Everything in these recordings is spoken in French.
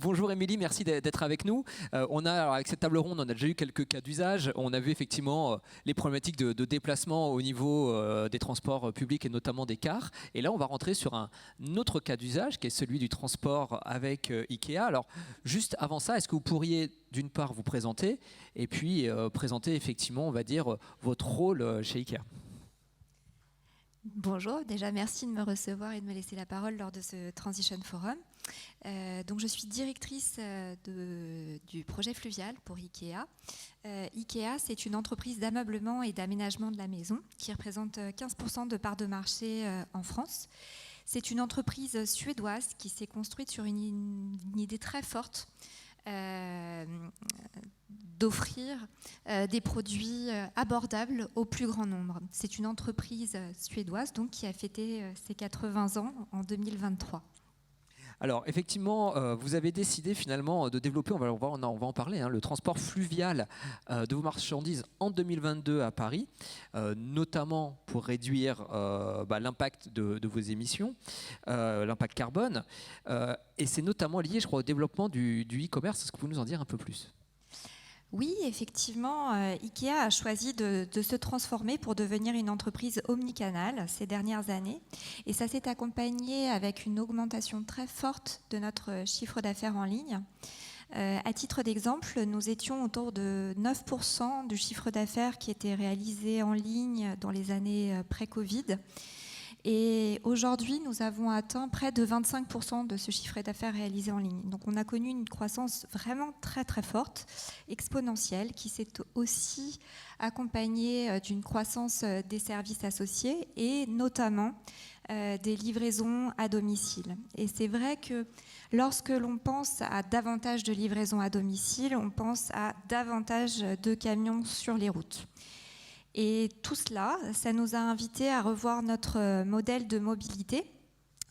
Bonjour Émilie, merci d'être avec nous. Alors avec cette table ronde, on a déjà eu quelques cas d'usage. On a vu effectivement les problématiques de déplacement au niveau des transports publics et notamment des cars. Et là, on va rentrer sur un autre cas d'usage qui est celui du transport avec Ikea. Alors juste avant ça, est-ce que vous pourriez d'une part vous présenter et puis présenter effectivement, on va dire, votre rôle chez Ikea? Bonjour, déjà merci de me recevoir et de me laisser la parole lors de ce Transition Forum. Donc je suis directrice du projet fluvial pour Ikea. Ikea, c'est une entreprise d'ameublement et d'aménagement de la maison qui représente 15% de part de marché en France. C'est une entreprise suédoise qui s'est construite sur une idée très forte d'offrir des produits abordables au plus grand nombre. C'est une entreprise suédoise donc, qui a fêté ses 80 ans en 2023. Alors effectivement, vous avez décidé finalement de développer, on va en parler, hein, le transport fluvial de vos marchandises en 2022 à Paris, notamment pour réduire l'impact de vos émissions, l'impact carbone. Et c'est notamment lié, je crois, au développement du e-commerce. Est-ce que vous pouvez nous en dire un peu plus ? Oui, effectivement, Ikea a choisi de se transformer pour devenir une entreprise omnicanale ces dernières années. Et ça s'est accompagné avec une augmentation très forte de notre chiffre d'affaires en ligne. À titre d'exemple, nous étions autour de 9% du chiffre d'affaires qui était réalisé en ligne dans les années pré-Covid. Et aujourd'hui, nous avons atteint près de 25% de ce chiffre d'affaires réalisé en ligne. Donc on a connu une croissance vraiment très très forte, exponentielle, qui s'est aussi accompagnée d'une croissance des services associés et notamment des livraisons à domicile. Et c'est vrai que lorsque l'on pense à davantage de livraisons à domicile, on pense à davantage de camions sur les routes. Et tout cela, ça nous a invités à revoir notre modèle de mobilité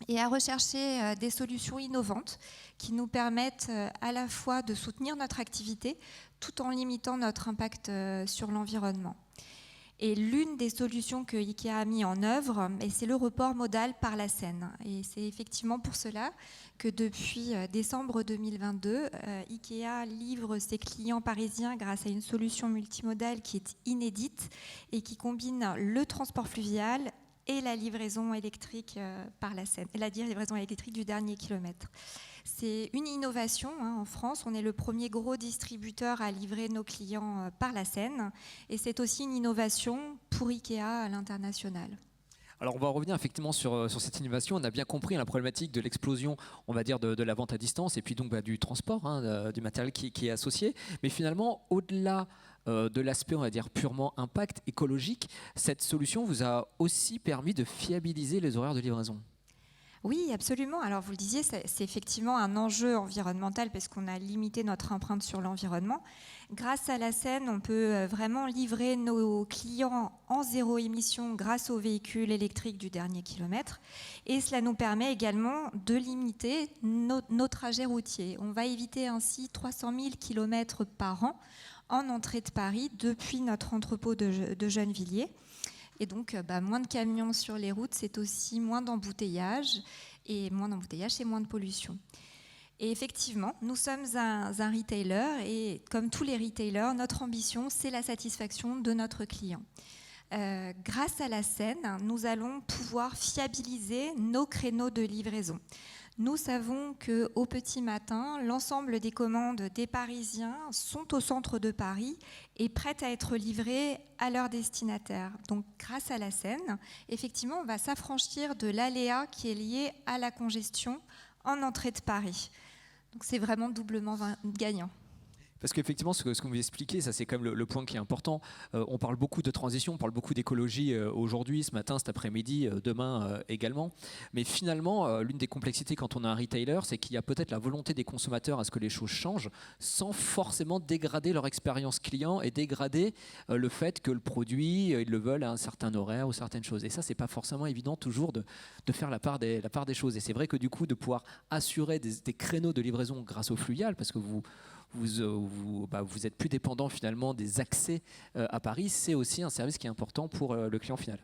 et à rechercher des solutions innovantes qui nous permettent à la fois de soutenir notre activité tout en limitant notre impact sur l'environnement. Et l'une des solutions que Ikea a mis en œuvre, c'est le report modal par la Seine. Et c'est effectivement pour cela que depuis décembre 2022, Ikea livre ses clients parisiens grâce à une solution multimodale qui est inédite et qui combine le transport fluvial et la livraison électrique par la Seine, la livraison électrique du dernier kilomètre. C'est une innovation en France. On est le premier gros distributeur à livrer nos clients par la Seine. Et c'est aussi une innovation pour Ikea à l'international. Alors on va revenir effectivement sur cette innovation. On a bien compris la problématique de l'explosion, on va dire, de la vente à distance et puis donc du transport, du matériel qui est associé. Mais finalement, au-delà de l'aspect, on va dire, purement impact écologique, cette solution vous a aussi permis de fiabiliser les horaires de livraison. Oui, absolument. Alors vous le disiez, c'est effectivement un enjeu environnemental parce qu'on a limité notre empreinte sur l'environnement. Grâce à la Seine, on peut vraiment livrer nos clients en zéro émission grâce aux véhicules électriques du dernier kilomètre. Et cela nous permet également de limiter nos trajets routiers. On va éviter ainsi 300 000 km par an en entrée de Paris depuis notre entrepôt de Gennevilliers. Et donc, moins de camions sur les routes, c'est aussi moins d'embouteillages. Et moins d'embouteillages, c'est moins de pollution. Et effectivement, nous sommes un retailer. Et comme tous les retailers, notre ambition, c'est la satisfaction de notre client. Grâce à la Seine, nous allons pouvoir fiabiliser nos créneaux de livraison. Nous savons qu'au petit matin, l'ensemble des commandes des Parisiens sont au centre de Paris et prêtes à être livrées à leur destinataire. Donc, grâce à la Seine, effectivement, on va s'affranchir de l'aléa qui est lié à la congestion en entrée de Paris. Donc, c'est vraiment doublement gagnant. Parce qu'effectivement, ce que vous expliquez, ça c'est quand même le point qui est important. On parle beaucoup de transition, on parle beaucoup d'écologie aujourd'hui, ce matin, cet après-midi, demain également. Mais finalement, l'une des complexités quand on a un retailer, c'est qu'il y a peut-être la volonté des consommateurs à ce que les choses changent sans forcément dégrader leur expérience client et dégrader le fait que le produit, ils le veulent à un certain horaire ou certaines choses. Et ça, c'est pas forcément évident toujours de faire la part des choses. Et c'est vrai que du coup, de pouvoir assurer des créneaux de livraison grâce au fluvial, parce que vous êtes plus dépendant finalement des accès à Paris, c'est aussi un service qui est important pour le client final.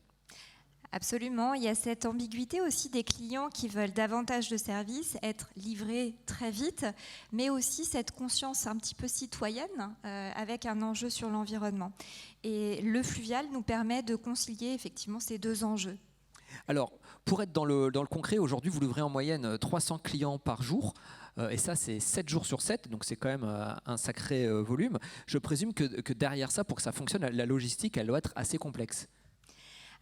Absolument, il y a cette ambiguïté aussi des clients qui veulent davantage de services, être livrés très vite, mais aussi cette conscience un petit peu citoyenne avec un enjeu sur l'environnement. Et le fluvial nous permet de concilier effectivement ces deux enjeux. Alors, pour être dans le concret, aujourd'hui, vous livrez en moyenne 300 clients par jour. Et ça, c'est 7 jours sur 7, donc c'est quand même un sacré volume. Je présume que derrière ça, pour que ça fonctionne, la logistique, elle doit être assez complexe.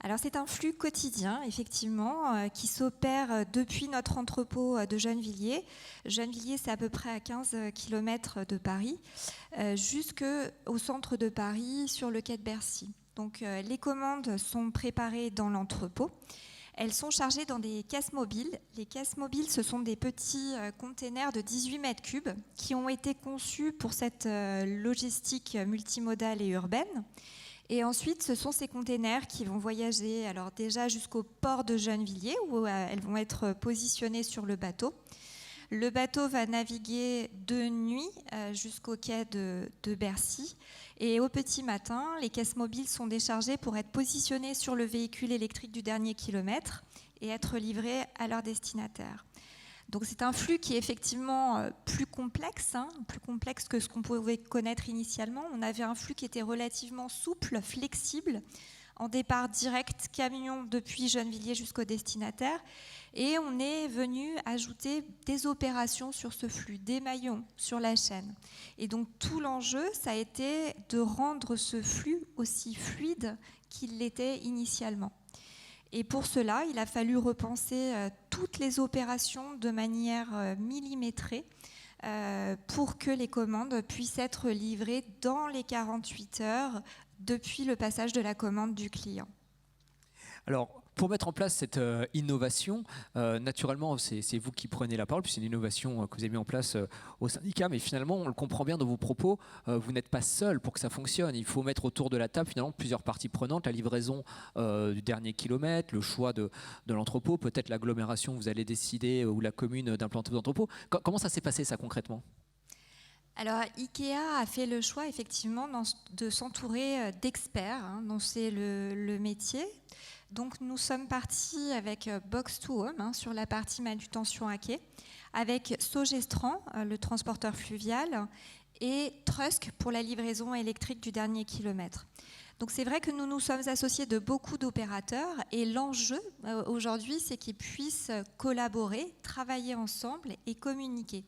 Alors c'est un flux quotidien, effectivement, qui s'opère depuis notre entrepôt de Gennevilliers. Gennevilliers, c'est à peu près à 15 km de Paris, jusqu'au centre de Paris, sur le quai de Bercy. Donc les commandes sont préparées dans l'entrepôt. Elles sont chargées dans des caisses mobiles. Les caisses mobiles, ce sont des petits containers de 18 mètres cubes qui ont été conçus pour cette logistique multimodale et urbaine. Et ensuite, ce sont ces containers qui vont voyager alors déjà jusqu'au port de Gennevilliers où elles vont être positionnées sur le bateau. Le bateau va naviguer de nuit jusqu'au quai de Bercy. Et au petit matin, les caisses mobiles sont déchargées pour être positionnées sur le véhicule électrique du dernier kilomètre et être livrées à leur destinataire. Donc c'est un flux qui est effectivement plus complexe que ce qu'on pouvait connaître initialement. On avait un flux qui était relativement souple, flexible, en départ direct camion depuis Gennevilliers jusqu'au destinataire. Et on est venu ajouter des opérations sur ce flux, des maillons sur la chaîne. Et donc tout l'enjeu, ça a été de rendre ce flux aussi fluide qu'il l'était initialement. Et pour cela, il a fallu repenser toutes les opérations de manière millimétrée pour que les commandes puissent être livrées dans les 48 heures depuis le passage de la commande du client. Alors, pour mettre en place cette innovation, naturellement, c'est vous qui prenez la parole, puis c'est une innovation que vous avez mis en place au syndicat, mais finalement, on le comprend bien dans vos propos, vous n'êtes pas seul pour que ça fonctionne. Il faut mettre autour de la table finalement plusieurs parties prenantes, la livraison du dernier kilomètre, le choix de l'entrepôt, peut-être l'agglomération, vous allez décider, ou la commune d'implanter l'entrepôt. Comment ça s'est passé ça concrètement ? Alors, IKEA a fait le choix effectivement de s'entourer d'experts, dont c'est le métier. Donc, nous sommes partis avec Box to Home sur la partie manutention à quai, avec Sogestran, le transporteur fluvial, et Trusk pour la livraison électrique du dernier kilomètre. Donc c'est vrai que nous nous sommes associés de beaucoup d'opérateurs et l'enjeu aujourd'hui, c'est qu'ils puissent collaborer, travailler ensemble et communiquer.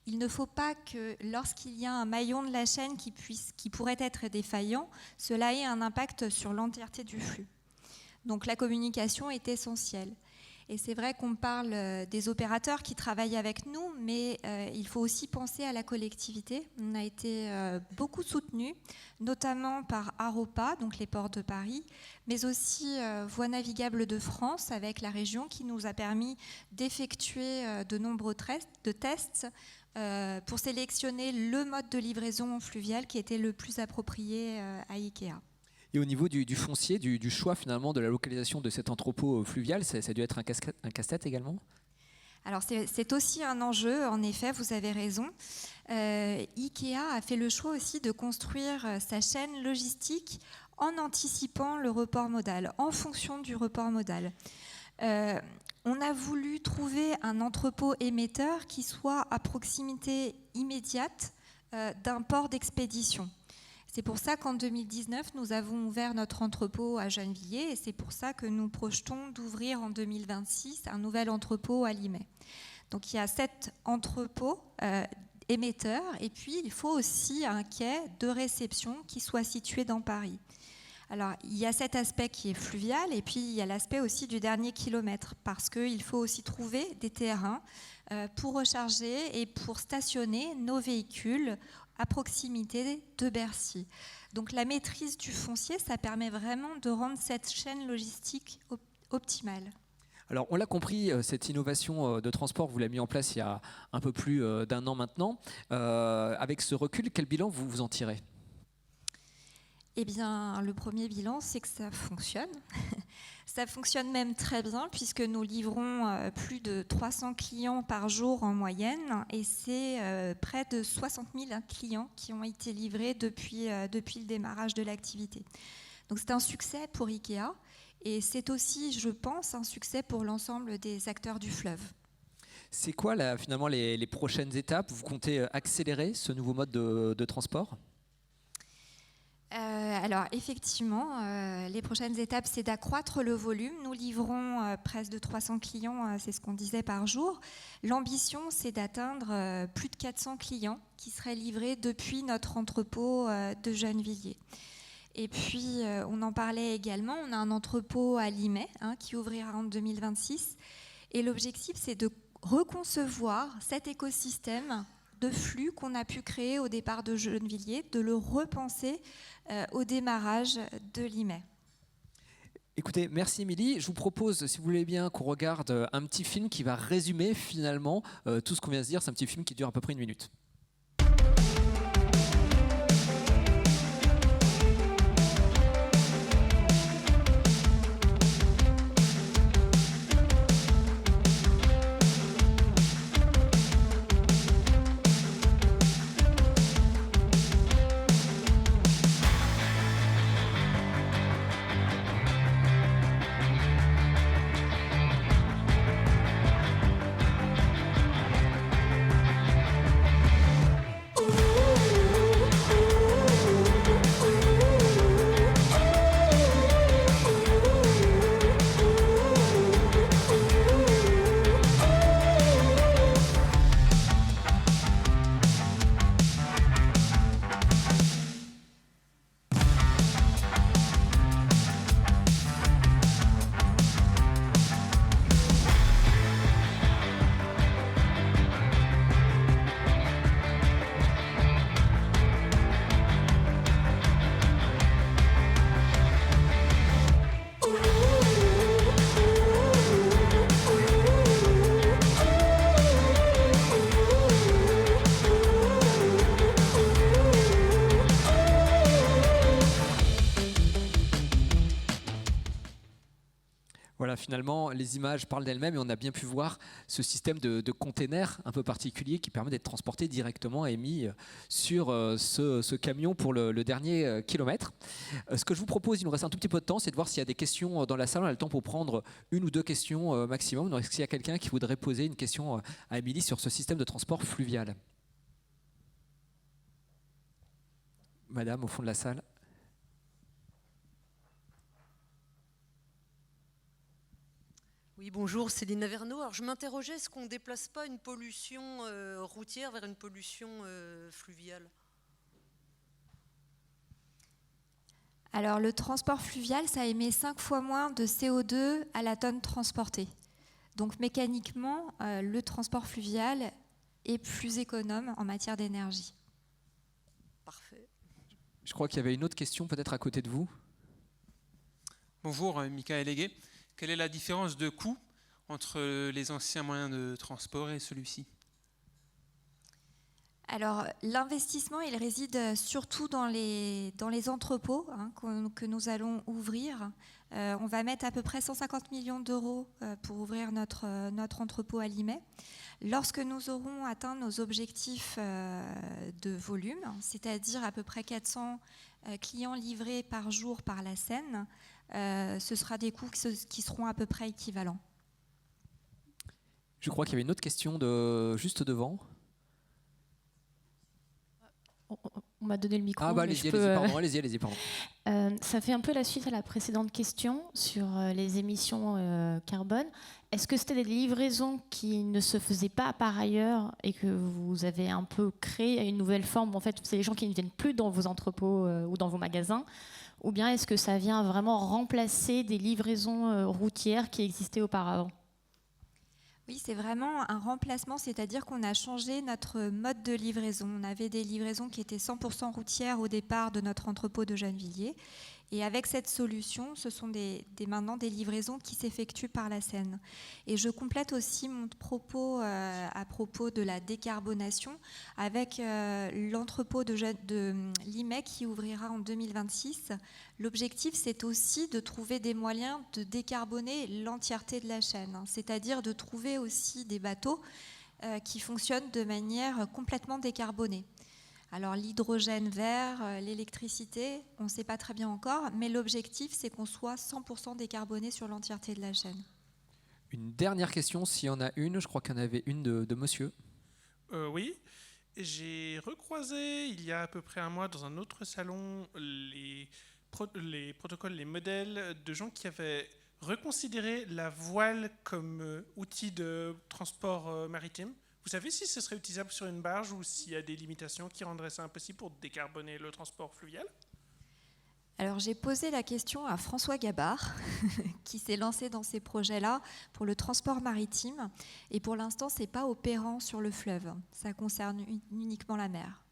Il ne faut pas que lorsqu'il y a un maillon de la chaîne qui pourrait être défaillant, cela ait un impact sur l'entièreté du flux. Donc la communication est essentielle. Et c'est vrai qu'on parle des opérateurs qui travaillent avec nous, mais il faut aussi penser à la collectivité. On a été beaucoup soutenus, notamment par Aropa, donc les ports de Paris, mais aussi Voies navigables de France avec la région qui nous a permis d'effectuer de nombreux tests pour sélectionner le mode de livraison fluviale qui était le plus approprié à IKEA. Et au niveau du foncier, du choix finalement de la localisation de cet entrepôt fluvial, ça a dû être un casse-tête également ? Alors c'est aussi un enjeu, en effet, vous avez raison. IKEA a fait le choix aussi de construire sa chaîne logistique en anticipant le report modal, en fonction du report modal. On a voulu trouver un entrepôt émetteur qui soit à proximité immédiate d'un port d'expédition. C'est pour ça qu'en 2019, nous avons ouvert notre entrepôt à Gennevilliers et c'est pour ça que nous projetons d'ouvrir en 2026 un nouvel entrepôt à Limay. Donc il y a 7 entrepôts émetteurs et puis il faut aussi un quai de réception qui soit situé dans Paris. Alors il y a cet aspect qui est fluvial et puis il y a l'aspect aussi du dernier kilomètre parce qu'il faut aussi trouver des terrains pour recharger et pour stationner nos véhicules à proximité de Bercy. Donc la maîtrise du foncier, ça permet vraiment de rendre cette chaîne logistique optimale. Alors on l'a compris, cette innovation de transport, vous l'avez mis en place il y a un peu plus d'1 an maintenant. Avec ce recul, quel bilan vous en tirez ? Eh bien, le premier bilan, c'est que ça fonctionne. Ça fonctionne même très bien puisque nous livrons plus de 300 clients par jour en moyenne et c'est près de 60 000 clients qui ont été livrés depuis le démarrage de l'activité. Donc c'est un succès pour IKEA Et c'est aussi, je pense, un succès pour l'ensemble des acteurs du fleuve. C'est quoi finalement les prochaines étapes? Vous comptez accélérer ce nouveau mode de transport? Alors effectivement, les prochaines étapes, c'est d'accroître le volume. Nous livrons presque de 300 clients, c'est ce qu'on disait, par jour. L'ambition, c'est d'atteindre plus de 400 clients qui seraient livrés depuis notre entrepôt de Gennevilliers. Et puis, on en parlait également, on a un entrepôt à Limay qui ouvrira en 2026. Et l'objectif, c'est de reconcevoir cet écosystème de flux qu'on a pu créer au départ de Gennevilliers, de le repenser au démarrage de Limay. Écoutez, merci Émilie. Je vous propose, si vous voulez bien, qu'on regarde un petit film qui va résumer finalement tout ce qu'on vient de se dire. C'est un petit film qui dure à peu près 1 minute. Voilà, finalement, les images parlent d'elles-mêmes et on a bien pu voir ce système de containers un peu particulier qui permet d'être transporté directement et mis sur ce camion pour le dernier kilomètre. Ce que je vous propose, il nous reste un tout petit peu de temps, c'est de voir s'il y a des questions dans la salle. On a le temps pour prendre 1 ou 2 questions maximum. Donc, est-ce qu'il y a quelqu'un qui voudrait poser une question à Émilie sur ce système de transport fluvial? Madame, au fond de la salle. Oui, bonjour, Céline Averneau. Alors, je m'interrogeais, est-ce qu'on ne déplace pas une pollution routière vers une pollution fluviale? Alors, le transport fluvial, ça émet 5 fois moins de CO2 à la tonne transportée. Donc, mécaniquement, le transport fluvial est plus économe en matière d'énergie. Parfait. Je crois qu'il y avait une autre question peut-être à côté de vous. Bonjour, Michael Légué. Quelle est la différence de coût entre les anciens moyens de transport et celui-ci? Alors, l'investissement, il réside surtout dans les entrepôts que nous allons ouvrir. On va mettre à peu près 150 millions d'euros pour ouvrir notre entrepôt à Limay. Lorsque nous aurons atteint nos objectifs de volume, c'est-à-dire à peu près 400 clients livrés par jour par la Seine, ce sera des coûts qui seront à peu près équivalents. Je crois qu'il y avait une autre question juste devant. On m'a donné le micro. Ah bah allez-y, pardon. Ça fait un peu la suite à la précédente question sur les émissions carbone. Est-ce que c'était des livraisons qui ne se faisaient pas par ailleurs et que vous avez un peu créé une nouvelle forme? En fait, c'est les gens qui ne viennent plus dans vos entrepôts ou dans vos magasins. Ou bien est-ce que ça vient vraiment remplacer des livraisons routières qui existaient auparavant? Oui, c'est vraiment un remplacement, c'est-à-dire qu'on a changé notre mode de livraison. On avait des livraisons qui étaient 100% routières au départ de notre entrepôt de Gennevilliers. Et avec cette solution, ce sont maintenant des livraisons qui s'effectuent par la Seine. Et je complète aussi mon propos à propos de la décarbonation avec l'entrepôt de Limay qui ouvrira en 2026. L'objectif, c'est aussi de trouver des moyens de décarboner l'entièreté de la chaîne, c'est-à-dire de trouver aussi des bateaux qui fonctionnent de manière complètement décarbonée. Alors l'hydrogène vert, l'électricité, on ne sait pas très bien encore, mais l'objectif c'est qu'on soit 100% décarboné sur l'entièreté de la chaîne. Une dernière question, s'il y en a une, je crois qu'il y en avait une de monsieur. Oui, j'ai recroisé il y a à peu près un mois dans un autre salon les protocoles, les modèles de gens qui avaient reconsidéré la voile comme outil de transport maritime. Vous savez si ce serait utilisable sur une barge ou s'il y a des limitations qui rendraient ça impossible pour décarboner le transport fluvial? Alors j'ai posé la question à François Gabard, qui s'est lancé dans ces projets-là pour le transport maritime. Et pour l'instant, ce n'est pas opérant sur le fleuve. Ça concerne uniquement la mer.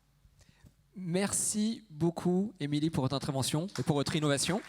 Merci beaucoup, Émilie, pour votre intervention et pour votre innovation.